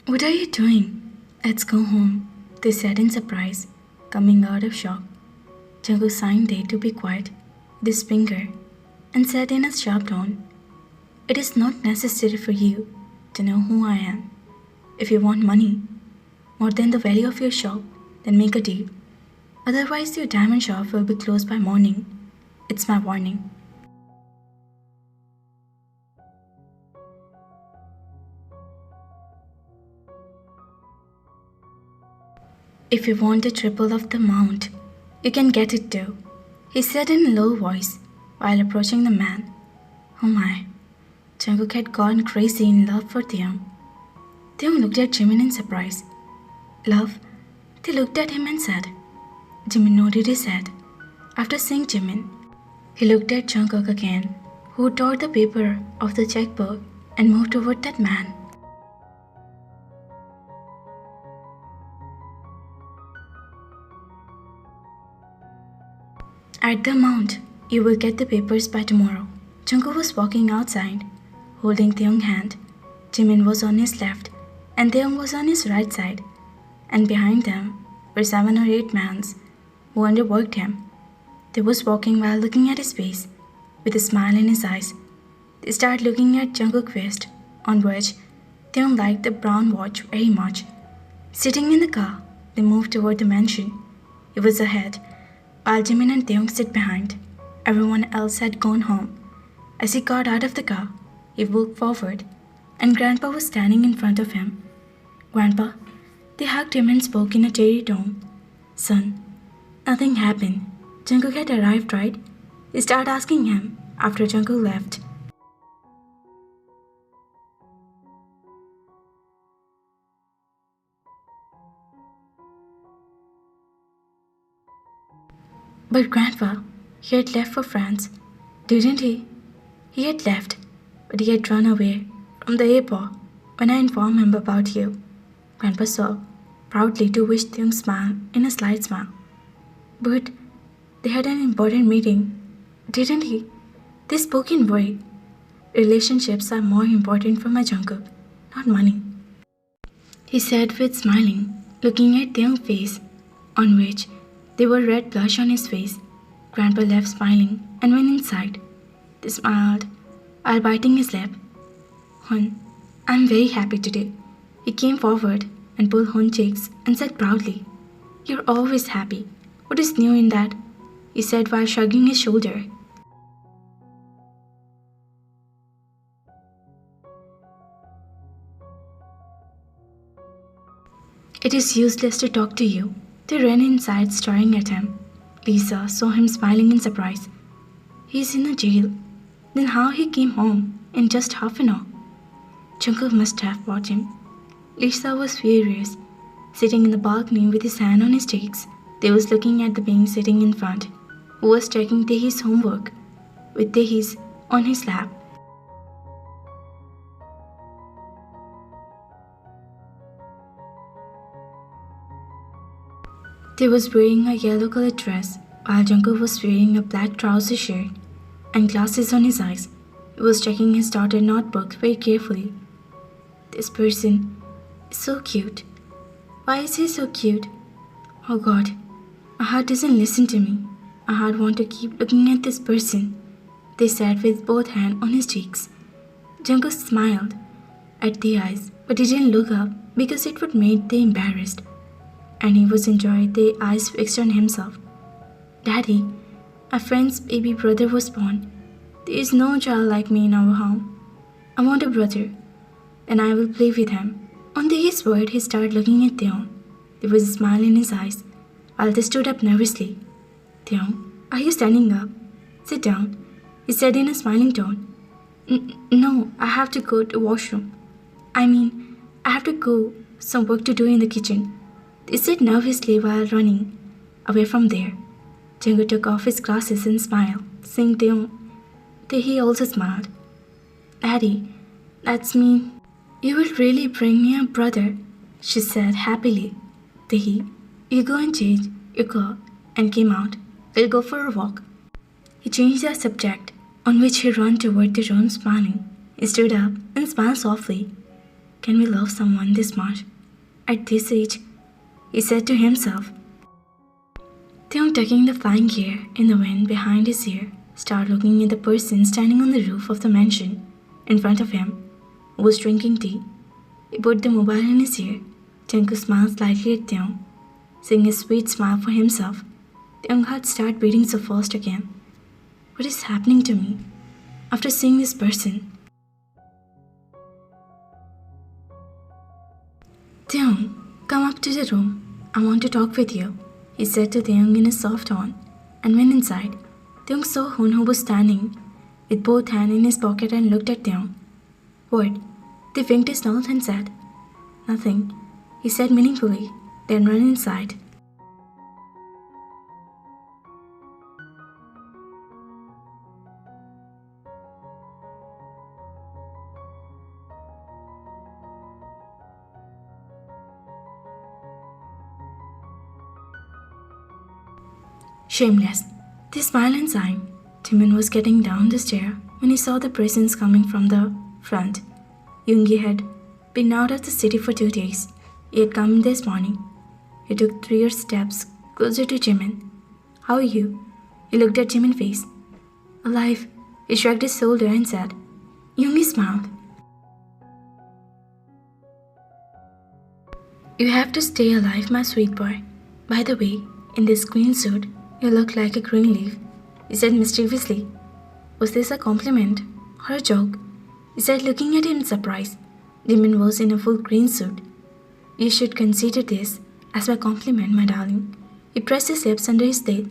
What are you doing? Let's go home, they said in surprise, coming out of shock. Jungkook signed Tae to be quiet with his finger and said in a sharp tone, "It is not necessary for you to know who I am. If you want money more than the value of your shop, then make a deal. Otherwise, your diamond shop will be closed by morning. It's my warning." "If you want a triple of the amount, you can get it too," he said in a low voice while approaching the man. Oh my, Jungkook had gone crazy in love for Taehyung. Taehyung looked at Jimin in surprise. "Love?" They looked at him and said. Jimin nodded his head. After seeing Jimin, he looked at Jungkook again, who tore the paper off the checkbook and moved toward that man. "At the amount, you will get the papers by tomorrow." Jungkook was walking outside, holding Taehyung's hand. Jimin was on his left, and Taehyung was on his right side, and behind them were 7 or 8 men who underworked him. They was walking while looking at his face, with a smile in his eyes. They started looking at Jungkook's wrist, on which Taehyung liked the brown watch very much. Sitting in the car, they moved toward the mansion. He was ahead, while Jimin and Taehyung sit behind. Everyone else had gone home. As he got out of the car, he walked forward, and Grandpa was standing in front of him. "Grandpa," they hugged him and spoke in a teary tone. "Son, nothing happened. Jungkook had arrived, right?" They started asking him after Jungkook left. "But Grandpa, he had left for France, didn't he?" "He had left, but he had run away from the airport when I informed him about you." Grandpa saw proudly to wish Taehyung smile in a slight smile. "But they had an important meeting, didn't he?" They spoke in worry. "Relationships are more important for my Jungkook, not money," he said with smiling, looking at Taehyung's face, on which there was red blush on his face. Grandpa left smiling and went inside. They smiled while biting his lip. "Hun, I'm very happy today." He came forward and pulled Hun's cheeks and said proudly, "You're always happy. What is new in that?" he said while shrugging his shoulder. "It is useless to talk to you." They ran inside staring at him. Lisa saw him smiling in surprise. "He's in a jail. Then how he came home in just half an hour?" Jungkook must have bought him. Lisa was furious, sitting in the balcony with his hand on his cheeks. They was looking at the being sitting in front, who was checking Tae-hee's homework, with Tae-hee's on his lap. Tae was wearing a yellow-colored dress, while Jungkook was wearing a black trouser shirt and glasses on his eyes. He was checking his daughter's notebook very carefully. "This person is so cute. Why is he so cute? Oh God, my heart doesn't listen to me. My heart wants to keep looking at this person," they said with both hands on his cheeks. Jungkook smiled at the eyes, but he didn't look up because it would make Tae embarrassed, and he was enjoying the eyes fixed on himself. "Daddy, my friend's baby brother was born. There is no child like me in our home. I want a brother, and I will play with him." On his word, he started looking at Taehyung. There was a smile in his eyes, while they stood up nervously. "Taehyung, are you standing up? Sit down," he said in a smiling tone. No, I have to go to the washroom. I have to go some work to do in the kitchen," they said nervously while running away from there. Jungkook took off his glasses and smiled, seeing Taehyung. Tae-hee also smiled. "Daddy, that's me. You will really bring me a brother," she said happily. "Tae-hee, you go and change your car," and came out. "We'll go for a walk." He changed the subject, on which he ran toward the room smiling. He stood up and smiled softly. can we love someone this much? At this age, he said to himself. Taeyong, tucking the flying hair in the wind behind his ear, started looking at the person standing on the roof of the mansion in front of him, who was drinking tea. He put the mobile in his ear. Jungkook smiled slightly at Taeyong, seeing a sweet smile for himself. Taeyong's heart started beating so fast again. What is happening to me? After seeing this person, Taeyong, come up to the room. I want to talk with you, he said to Taeyong in a soft tone, and went inside. Taeyong saw Hoon, who was standing with both hands in his pocket, and looked at Taeyong. What? They winked his nose and said, Nothing, he said meaningfully, then ran inside. Shameless. They smiled and sighed. Jimin was getting down the stair when he saw the presents coming from the front. Yoongie had been out of the city for 2 days. He had come this morning. He took 3 steps closer to Jimin. How are you? He looked at Jimin's face. Alive. He shrugged his shoulder and said. Yoongie smiled. You have to stay alive, my sweet boy. By the way, in this green suit, you look like a green leaf, he said mischievously. Was this a compliment or a joke? He said, looking at him in surprise. Jimin was in a full green suit. You should consider this as my compliment, my darling. He pressed his lips under his teeth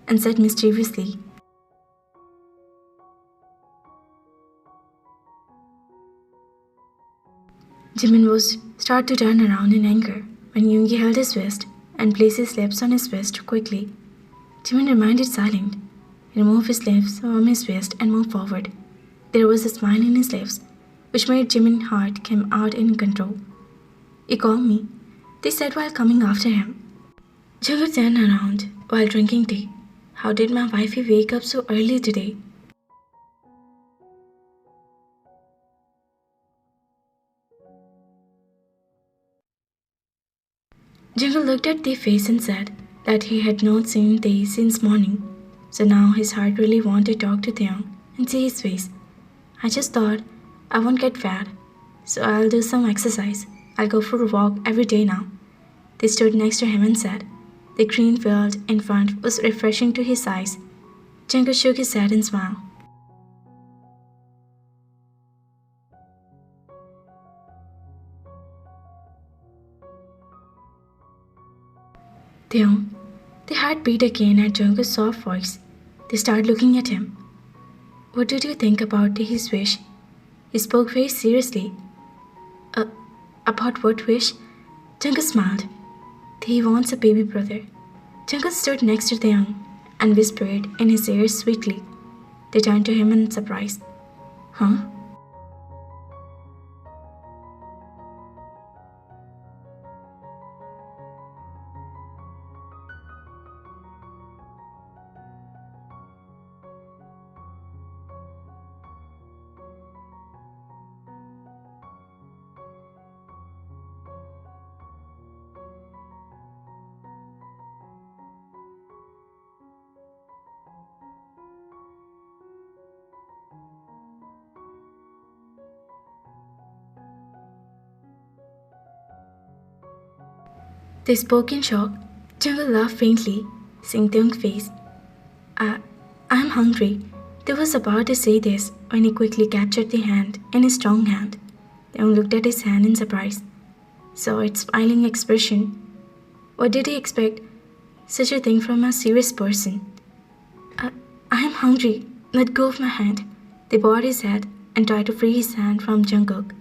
and said mischievously. Jimin was started to turn around in anger when Yoongie held his wrist and placed his lips on his wrist quickly. Jimin remained silent. He removed his lips from his wrist and moved forward. There was a smile in his lips, which made Jimin's heart come out in control. He called me, they said while coming after him. Jungkook turned around while drinking tea. How did my wifey wake up so early today? Jungkook looked at Tae's face and said that he had not seen Tae since morning, so now his heart really wanted to talk to Taeyong and see his face. I just thought I won't get fat, so I'll do some exercise. I'll go for a walk every day now. They stood next to him and said. The green field in front was refreshing to his eyes. Jungkook shook his head and smiled. Taeyong, the heart beat again at Jungkook's soft voice. They started looking at him. What did you think about his wish? He spoke very seriously. About what wish? Jungkook smiled. He wants a baby brother. Jungkook stood next to Taeyong and whispered in his ear sweetly. They turned to him in surprise. Huh? They spoke in shock. Jungkook laughed faintly, seeing Taeyong's face. I'm hungry. They was about to say this when he quickly captured the hand in his strong hand. Taeyong looked at his hand in surprise, saw its smiling expression. What did he expect? Such a thing from a serious person. I am hungry. Let go of my hand. They bowed his head and tried to free his hand from Jungkook.